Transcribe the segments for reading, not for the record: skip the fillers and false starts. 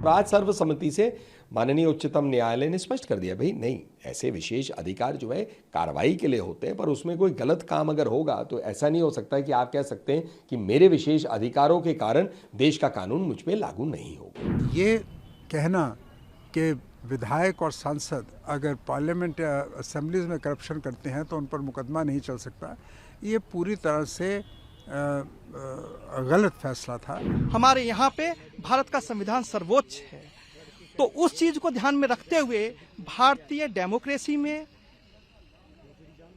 आज सर्वसम्मति से माननीय उच्चतम न्यायालय ने स्पष्ट कर दिया, भाई नहीं, ऐसे विशेष अधिकार जो है कार्रवाई के लिए होते हैं, पर उसमें कोई गलत काम अगर होगा तो ऐसा नहीं हो सकता कि आप कह सकते हैं कि मेरे विशेष अधिकारों के कारण देश का कानून मुझ पर लागू नहीं होगा। ये कहना कि विधायक और सांसद अगर पार्लियामेंट या असेंबलीज में करप्शन करते हैं तो उन पर मुकदमा नहीं चल सकता, ये पूरी तरह से गलत फैसला था। हमारे यहाँ पे भारत का संविधान सर्वोच्च है, तो उस चीज को ध्यान में रखते हुए भारतीय डेमोक्रेसी में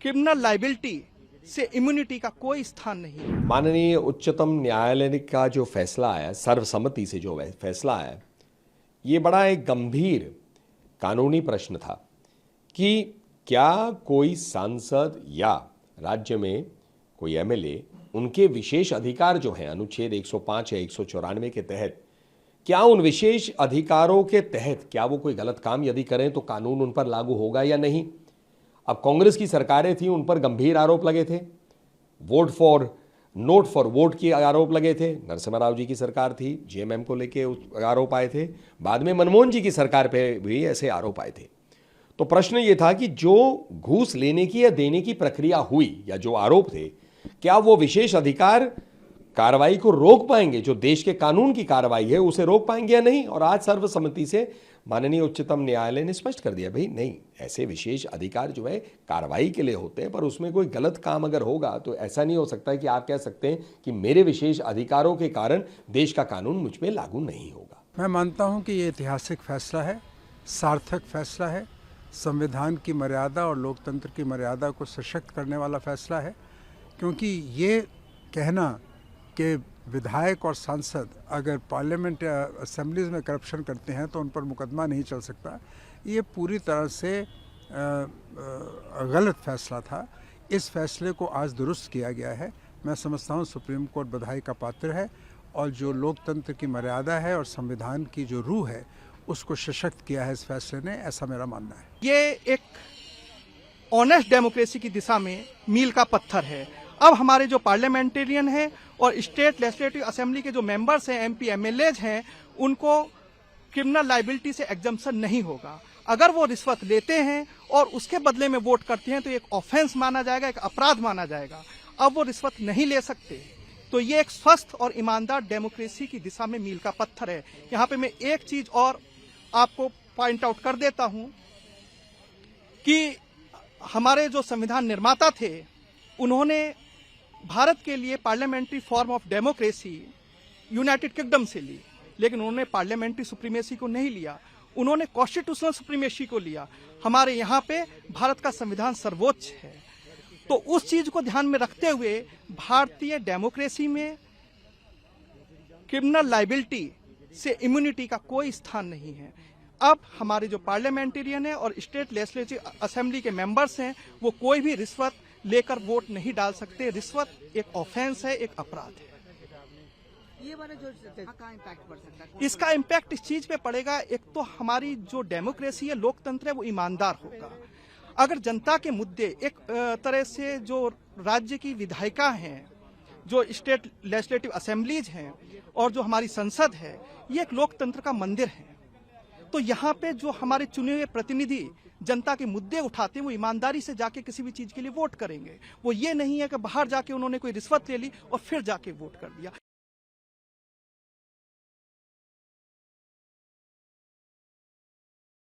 क्रिमिनल लायबिलिटी से इम्यूनिटी का कोई स्थान नहीं। माननीय उच्चतम न्यायालय का जो फैसला आया, सर्वसम्मति से जो फैसला आया, ये बड़ा एक गंभीर कानूनी प्रश्न था कि क्या कोई सांसद या राज्य में कोई एमएलए, उनके विशेष अधिकार जो हैं अनुच्छेद 105 या 194 के तहत, क्या उन विशेष अधिकारों के तहत क्या वो कोई गलत काम यदि करें तो कानून उन पर लागू होगा या नहीं। अब कांग्रेस की सरकारें थी, उन पर गंभीर आरोप लगे थे, नोट फॉर वोट के आरोप लगे थे। नरसिम्हा राव जी की सरकार थी, जीएमएम को लेके आरोप आए थे। बाद में मनमोहन जी की सरकार पे भी ऐसे आरोप आए थे। तो प्रश्न ये था कि जो घूस लेने की या देने की प्रक्रिया हुई या जो आरोप थे, क्या वो विशेष अधिकार कार्रवाई को रोक पाएंगे, जो देश के कानून की कार्रवाई है उसे रोक पाएंगे या नहीं। और आज सर्वसम्मति से माननीय उच्चतम न्यायालय ने स्पष्ट कर दिया, भाई नहीं, ऐसे विशेष अधिकार जो है कार्रवाई के लिए होते हैं, पर उसमें कोई गलत काम अगर होगा तो ऐसा नहीं हो सकता कि आप कह सकते हैं कि मेरे विशेष अधिकारों के कारण देश का कानून मुझ पर लागू नहीं होगा। मैं मानता हूं कि ये ऐतिहासिक फैसला है, सार्थक फैसला है, संविधान की मर्यादा और लोकतंत्र की मर्यादा को सशक्त करने वाला फैसला है। क्योंकि ये कहना कि विधायक और सांसद अगर पार्लियामेंट या असेंबलीज में करप्शन करते हैं तो उन पर मुकदमा नहीं चल सकता, ये पूरी तरह से गलत फैसला था। इस फैसले को आज दुरुस्त किया गया है। मैं समझता हूँ सुप्रीम कोर्ट बधाई का पात्र है और जो लोकतंत्र की मर्यादा है और संविधान की जो रूह है उसको सशक्त किया है इस फैसले ने, ऐसा मेरा मानना है। ये एक ऑनेस्ट डेमोक्रेसी की दिशा में मील का पत्थर है। अब हमारे जो पार्लियामेंटेरियन हैं और स्टेट लेजिस्लेटिव असेंबली के जो मेंबर्स हैं, एमपी एमएलएज हैं, उनको क्रिमिनल लायबिलिटी से एग्जम्पशन नहीं होगा। अगर वो रिश्वत लेते हैं और उसके बदले में वोट करते हैं तो एक ऑफेंस माना जाएगा, एक अपराध माना जाएगा। अब वो रिश्वत नहीं ले सकते, तो ये एक स्वस्थ और ईमानदार डेमोक्रेसी की दिशा में मील का पत्थर है। यहाँ पे मैं एक चीज और आपको पॉइंट आउट कर देता हूं कि हमारे जो संविधान निर्माता थे, उन्होंने भारत के लिए parliamentary form of democracy United kingdom से ली, लेकिन उन्होंने पार्लियामेंट्री सुप्रीमेसी को नहीं लिया, उन्होंने कॉन्स्टिट्यूशनल सुप्रीमेसी को लिया। हमारे यहाँ पे भारत का संविधान सर्वोच्च है, तो उस चीज को ध्यान में रखते हुए भारतीय डेमोक्रेसी में क्रिमिनल लायबिलिटी से इम्यूनिटी का कोई स्थान नहीं है। अब हमारे जो पार्लियामेंटेरियन है और स्टेट लेजिस्लेटिव असेंबली के मेंबर्स हैं, वो कोई भी रिश्वत लेकर वोट नहीं डाल सकते। रिश्वत एक ऑफेंस है, एक अपराध है। ये वाला जो का इम्पैक्ट पड़ सकता है, इसका इम्पैक्ट इस चीज पे पड़ेगा, एक तो हमारी जो डेमोक्रेसी है, लोकतंत्र है, वो ईमानदार होगा। अगर जनता के मुद्दे एक तरह से जो राज्य की विधायिका हैं, जो स्टेट लेजिस्लेटिव असेंबलीज हैं और जो हमारी संसद है, ये एक लोकतंत्र का मंदिर है। तो यहाँ पे जो हमारे चुने हुए प्रतिनिधि जनता के मुद्दे उठाते हैं, वो ईमानदारी से जाके किसी भी चीज के लिए वोट करेंगे। वो ये नहीं है कि बाहर जाके उन्होंने कोई रिश्वत ले ली और फिर जाके वोट कर दिया।